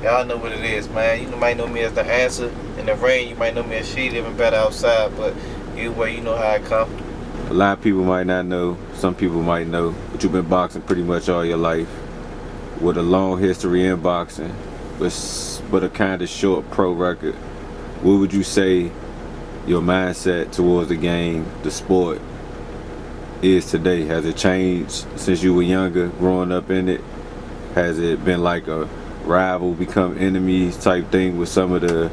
Y'all know what it is, man. You might know me as the answer in the ring. You might know me as Sheedlivingbetter outside, but either way, you know how it come. A lot of people might not know, some people might know, but you've been boxing pretty much all your life with a long history in boxing, but a kind of short pro record. What would you say your mindset towards the game, the sport, is today? Has it changed since you were younger, growing up in it? Has it been like a rival become enemies type thing with some of the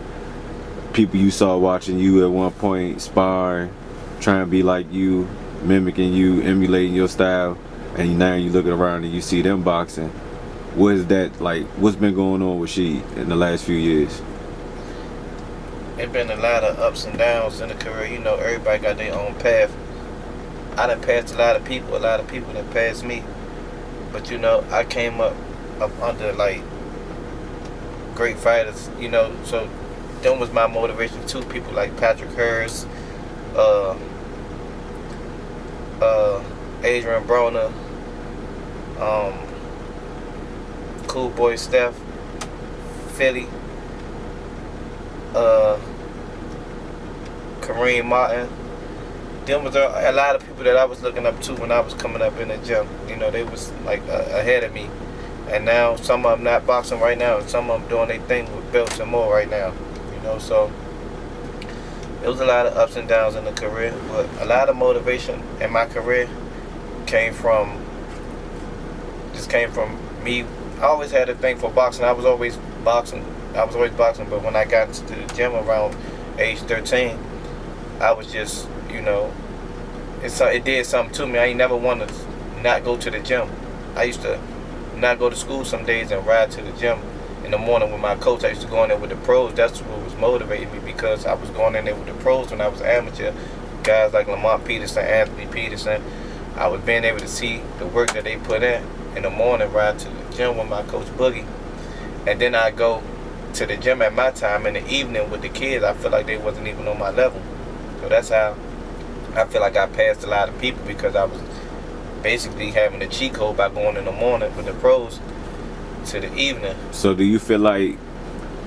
people you saw watching you at one point, sparring, trying to be like you, mimicking you, emulating your style, and now you looking around and you see them boxing? What is that like? What's been going on with Sheed in the last few years? It's been a lot of ups and downs in the career. You know, everybody got their own path. I done passed a lot of people. A lot of people done passed me. But you know, I came up under like great fighters. You know, so them was my motivation too. People like Patrick Hurst, uh, Adrian Broner, Cool Boy Steph, Philly, Kareem Martin. Them was a lot of people that I was looking up to when I was coming up in the gym. You know, they was like ahead of me. And now some of them not boxing right now, and some of them doing their thing with belts and more right now. You know, so it was a lot of ups and downs in the career, but a lot of motivation in my career came from me. I always had a thing for boxing. I was always boxing. But when I got into the gym around age 13, I was just, you know, it did something to me. I ain't never wanted to not go to the gym. I used to not go to school some days and ride to the gym in the morning with my coach. I used to go in there with the pros. That's what was motivating me, because I was going in there with the pros when I was amateur. Guys like Lamont Peterson, Anthony Peterson. I was being able to see the work that they put in the morning, ride to the gym with my coach Boogie. And then I go to the gym at my time in the evening with the kids. I feel like they wasn't even on my level. So that's how I feel like I passed a lot of people, because I was basically having a cheat code by going in the morning with the pros to the evening. So do you feel like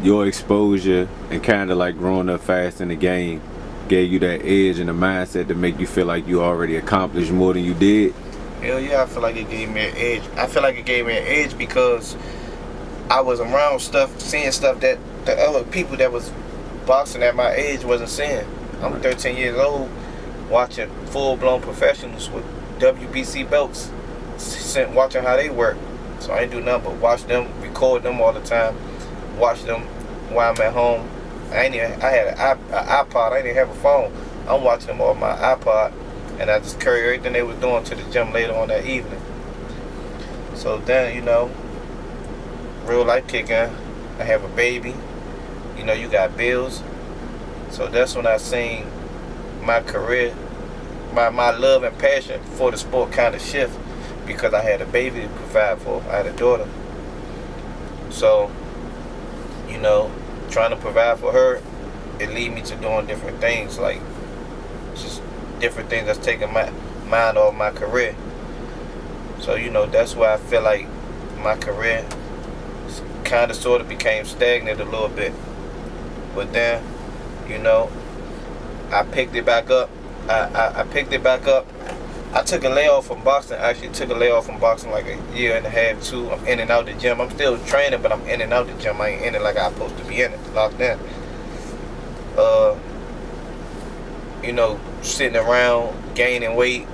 your exposure and kind of like growing up fast in the game gave you that edge and the mindset to make you feel like you already accomplished more than you did? Hell yeah, I feel like it gave me an edge. I feel like it gave me an edge because I was around stuff, seeing stuff that the other people that was boxing at my age wasn't seeing. I'm 13 years old, watching full-blown professionals with WBC belts, watching how they work. So I ain't do nothing but watch them, record them all the time, watch them while I'm at home. I had an iPod. I didn't have a phone. I'm watching them on my iPod, and I just carry everything they was doing to the gym later on that evening. So then, you know, real life kick in. I have a baby. You know, you got bills. So that's when I seen my career, my love and passion for the sport kind of shift, because I had a baby to provide for. I had a daughter. So, you know, trying to provide for her, it lead me to doing different things, like just different things that's taking my mind off my career. So, you know, that's why I feel like my career kind of sort of became stagnant a little bit. But then, you know, I picked it back up. I picked it back up. I took a layoff from boxing. I actually took a layoff from boxing like a year and a half, 2. I'm in and out the gym. I'm still training, but I'm in and out the gym. I ain't in it like I'm supposed to be in it, locked in. You know, sitting around, gaining weight,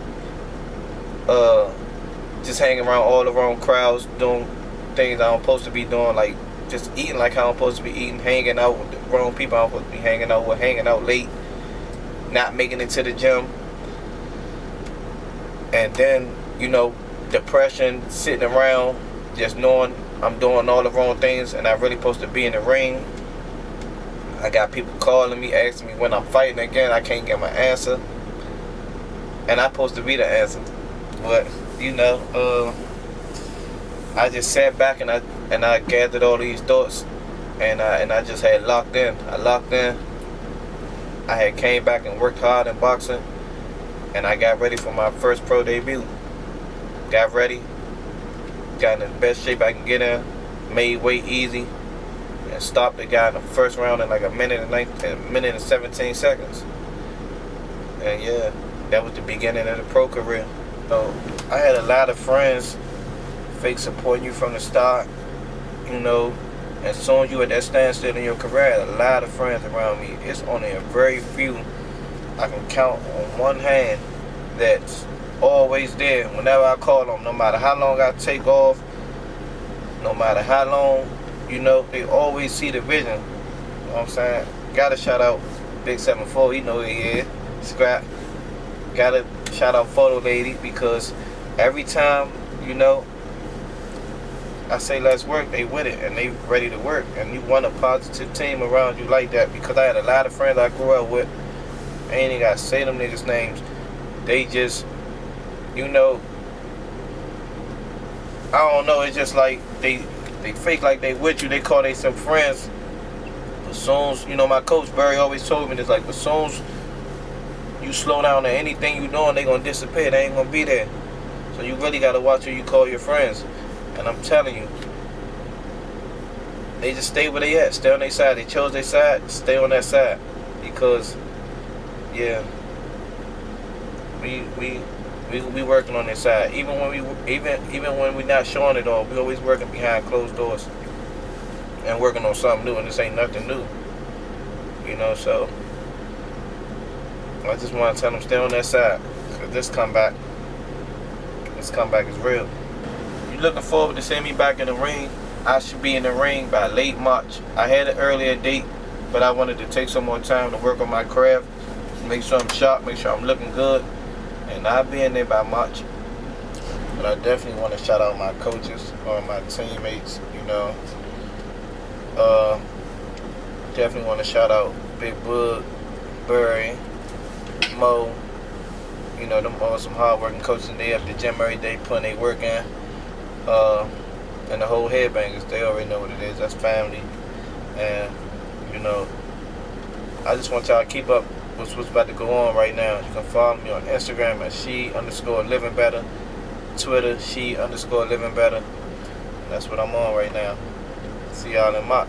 just hanging around all the wrong crowds, doing things I'm supposed to be doing, like just eating like how I'm supposed to be eating, hanging out with the wrong people I'm supposed to be hanging out with, hanging out late, not making it to the gym. And then, you know, depression, sitting around, just knowing I'm doing all the wrong things and I'm really supposed to be in the ring. I got people calling me, asking me when I'm fighting again. I can't get my answer. And I'm supposed to be the answer. But, you know, I just sat back and I gathered all these thoughts, and I just had locked in. I had came back and worked hard in boxing, and I got ready for my first pro debut. Got ready, got in the best shape I can get in, made weight easy, and stopped the guy in the first round in like a minute and 17 seconds. And yeah, that was the beginning of the pro career. So I had a lot of friends fake supporting you from the start, you know. As soon as you at that standstill in your career, I had a lot of friends around me. It's only a very few I can count on one hand that's always there whenever I call them. No matter how long I take off, no matter how long, you know, they always see the vision. You know what I'm saying? Gotta shout out Big 74, he know who he is. Scrap. Gotta shout out Photo Lady, because every time, you know, I say let's work, they with it and they ready to work. And you want a positive team around you like that, because I had a lot of friends I grew up with. I ain't even gotta say them niggas' names. They just, you know, I don't know, it's just like they fake like they with you. They call they some friends. But soon as, you know, my coach Barry always told me this, like, as soon as you slow down to anything you doing, they gonna disappear. They ain't gonna be there. So you really gotta watch who you call your friends. And I'm telling you, they just stay where they at. Stay on their side. They chose their side. Stay on that side. Because, yeah, we working on their side. Even when we not showing it all, we always working behind closed doors and working on something new. And this ain't nothing new, you know. So I just want to tell them, stay on that side, because this comeback is real. Looking forward to seeing me back in the ring. I should be in the ring by late March. I had an earlier date, but I wanted to take some more time to work on my craft, make sure I'm sharp, make sure I'm looking good, and I'll be in there by March. But I definitely want to shout out my coaches or my teammates, you know. Definitely want to shout out Big Bud, Burry, Mo. You know, them all some hard-working coaches, and they up the gym every day putting their work in. And the whole Headbangers, they already know what it is. That's family. And, you know, I just want y'all to keep up with what's about to go on right now. You can follow me on Instagram at Sheed_Living_Better, Twitter, Sheed_Living_Better. That's what I'm on right now. See y'all in March.